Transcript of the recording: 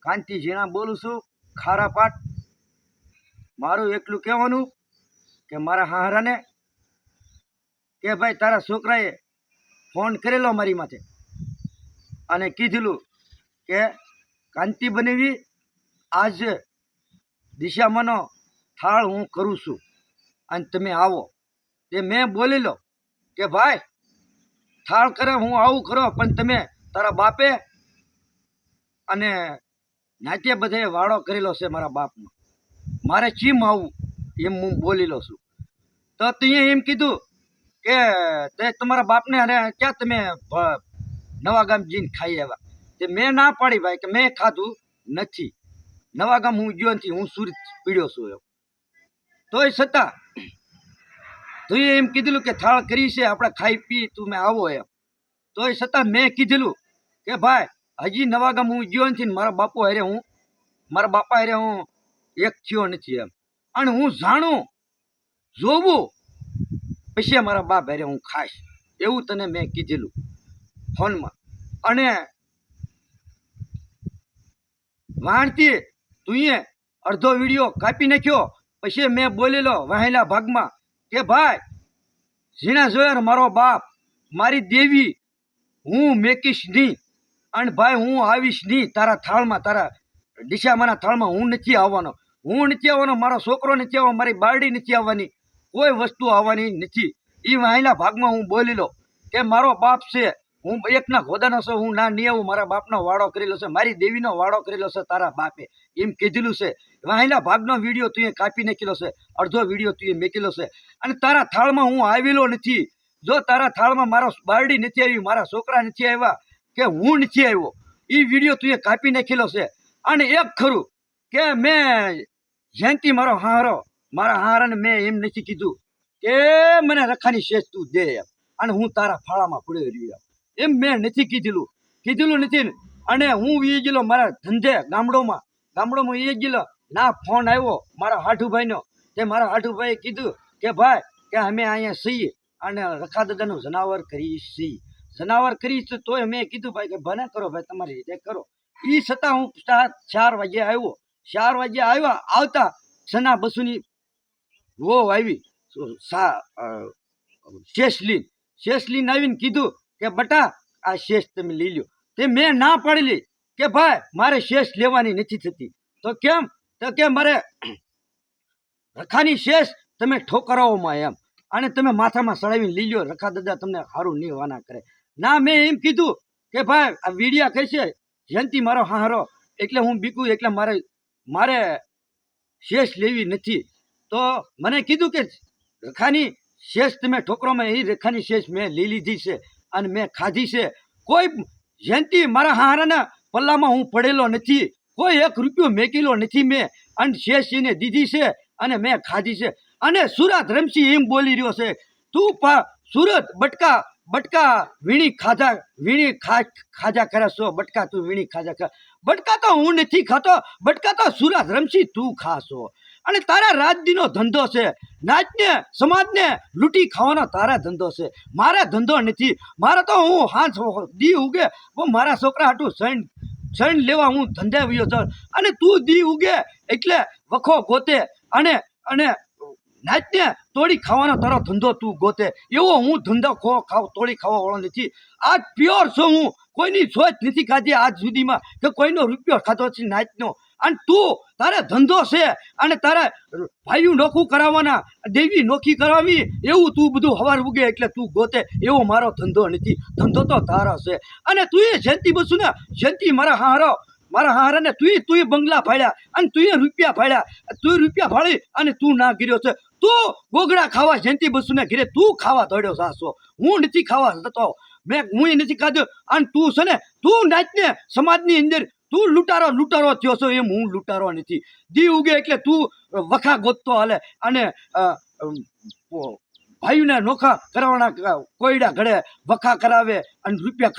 કાંતિ ઝીણા બોલું છું, ખારા પાટ. મારું એટલું કહેવાનું કે મારા હાહરાને કે ભાઈ તારા છોકરાએ ફોન કરેલો મારી માથે અને કીધેલું કે કાંતિ બનેવી આજ દિશામાંનો થાળ હું કરું છું અને તમે આવો. તે મેં બોલેલો કે ભાઈ થાળ કરે હું આવું કરો, પણ તમે તારા બાપે અને નાતે બધે વાળો કરેલો છે મારા બાપનો, મારે ચીમ આવું એમ હું બોલેલો છું. તો તીએ એમ કીધું કે તે તમારા બાપને અને ક્યાં તમે નવા ગામ જઈને ખાઈ આવ્યા. તે મેં ના પાડી ભાઈ કે મેં ખાધું નથી, નવા ગામ હું ગયો નથી, હું સુરત પીડ્યો છું એમ. તોય છતાં તું એમ કીધેલું કે થાળ કરી છે આપણે ખાઈ પી તમે આવો એમ. તોય છતાં મેં કીધેલું કે ભાઈ હજી નવા ગામ હું ગયો નથી ને મારા બાપા હારે હું એક થયો નથી એમ. અને હું જાણું જોવું પછી મારા બાપ હારે હું ખાઈશ એવું તને મેં કીધેલું ફોનમાં. અને વાણતી તુંએ અડધો વિડીયો કાપી નાખ્યો. પછી મેં બોલેલો વાહેલા ભાગમાં કે ભાઈ ઝીણા જોયર મારો બાપ મારી દેવી હું મેકીશ નહીં, અને ભાઈ હું આવીશ નહીં તારા થાળમાં, તારા દિશામાંના થાળમાં હું નથી આવવાનો, મારો છોકરો નથી આવવાનો, મારી બારડી નથી આવવાની, કોઈ વસ્તુ આવવાની નથી. એ વાહેલા ભાગમાં હું બોલેલો કે મારો બાપ છે, હું એકના ખોદાનો છું, હું ના નહીં આવું, મારા બાપનો વાડો કરેલો છે, મારી દેવીનો વાડો કરેલો છે તારા બાપે એમ કીધેલું છે. વાહેલા ભાગનો વિડીયો તું કાપી નાખેલો છે, અડધો વિડીયો તું મેકેલો છે. અને તારા થાળમાં હું આવેલો નથી. જો તારા થાળમાં મારો બારડી નથી આવી, મારા છોકરા નથી આવ્યા, કે હું નથી આવ્યો, એ વિડીયો તું કાપી નાખેલો છે. અને એક ખરું કે મેં જયંતિ મારા હારાને મેં એમ નથી કીધું કે મને રખાની શેષ તું દે એમ, અને હું તારા ફાળામાં પડ્યો રહ્યો એમ મેં નથી કીધેલું નથી. અને હું એ ગયેલો મારા ધંધે ગામડોમાં એ ગયેલો ના ફોન આવ્યો મારા હાઠુભાઈનો. તે મારા હાઠુભાઈએ કીધું કે ભાઈ કે અમે અહીંયા છીએ અને રખા દાદાનું જનાવર કરીશ તોય મેં કીધું ભાઈ કે ભલે કરો ભાઈ તમારી રીતે કરો. એ છતાં હું 4 વાગે આવ્યો. 4 વાગે આવતા સના બસુની વો આવી શેષ લીન આવીને કીધું કે બટા આ શેષ તમે લઈ લો. તે મેં ના પાડેલી કે ભાઈ મારે શેષ લેવાની નથી થતી. તો કેમ? તો કે મારે રખાની શેષ તમે ઠોકરાઓમાં એમ, અને તમે માથામાં ચડાવીને લઈ લો, રખા દાદા તમને સારું નહીં વાના કરે. ના મેં એમ કીધું કે ભાઈ આ વીડિયા કહેશે જયંતિ મારો હારો એટલે હું બીકું, એટલે મારે શેષ લેવી નથી. તો મને કીધું કે રખાની શેષ તમે ઠોકરોમાં, એ રખાની શેષ મેં લઈ લીધી છે અને મેં ખાધી છે. કોઈ જયંતિ મારા હારાના પલ્લામાં હું પડેલો નથી, કોઈ 1 રૂપિયો મેકેલો નથી મેં, અને શેષ એને દીધી છે અને મેં ખાધી છે. અને સુરત રમશી એમ બોલી રહ્યો છે તું સુરત બટકા વીણી ખાજા કરે છો, બટકા તું વીણી ખાજા કરે. બટકા તો હું નથી ખાતો, બટકા તો સુરત રમશી તું ખાશો. અને તારા રાજદીનો ધંધો છે, નાચને સમાજને લૂંટી ખાવાનો તારા ધંધો છે, મારા ધંધો નથી. મારે તો હું હાથ દી ઉગે મારા છોકરા હાટું શણ લેવા હું ધંધે વયો છું, અને તું દી ઉગે એટલે વખો ગોતે અને નાચને તોડી ખાવાનો તારો ધંધો તું ગોતે. એવો હું ધંધો તોડી ખાવા વાળો નથી. આજ પ્યોર છું હું, કોઈની સોચ નથી ખાધી આજ સુધીમાં કે કોઈનો રૂપિયો ખાધો છે નાચનો. અને તું તારે ધંધો છે અને તારે ભાઈઓ નોખું કરાવવાના, દેવી નોખી કરાવી, એવું તું બધું હવાર ઉગે એટલે તું ગોતે, એવો મારો ધંધો નથી. ધંધો તો તારો છે. અને તું એ જયંતિ બસુ ને જયંતિ મારા હારાને તું બંગલા ફાડ્યા અને તું રૂપિયા ફાડી અને તું ના ગીર્યો છે. તું ગોગડા ખાવા જયંતિ બસુને ઘરે તું ખાવા દોડ્યો સાસો, હું નથી ખાવા જતો, હું નથી ખાધું. અને તું છે ને તું નાચને સમાજની અંદર તું લૂંટારો થયો છો, એમ હું લૂંટારો નથી. દી ઉગે એટલે તું વખા ગોતતો હાલે અને ભાઈઓને નોખા કરવાના કોયડા ઘડે વખા કરાવે અને રૂપિયા